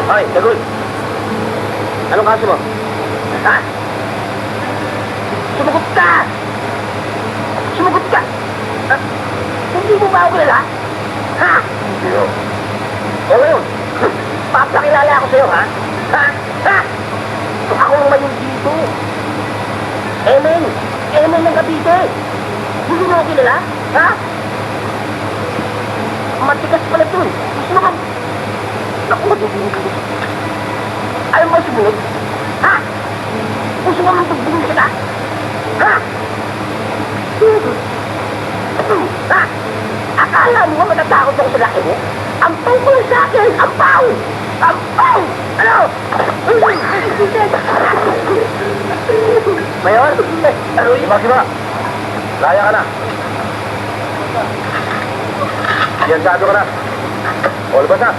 Hoy, Dagul. Anong kaso mo? Ha? Sumagot ka! Sumagot ka! Ha? Hindi mo ba ako kilala? Ha? Hindi ko. O ngayon, papakilala ako sa'yo, ha? Ha? Ha? Ako ang mayon dito. Emen! Emen ng Cavite! Hindi mo ako kilala? Ha? Matigas pala ito eh. Gusto mo ka... Naku, matigas ko. Ayaw mo sumunod? Ha? Gusto mo mang pagbulong kita? Ha? Ha? Akala mo matatakot ako sa laki mo? Ang pau ko lang sa akin! Ang pau! Ang pau! Ano? Mayor? Ano yun? Siba! Laya ka na. Siyensado ka na. O, labas na.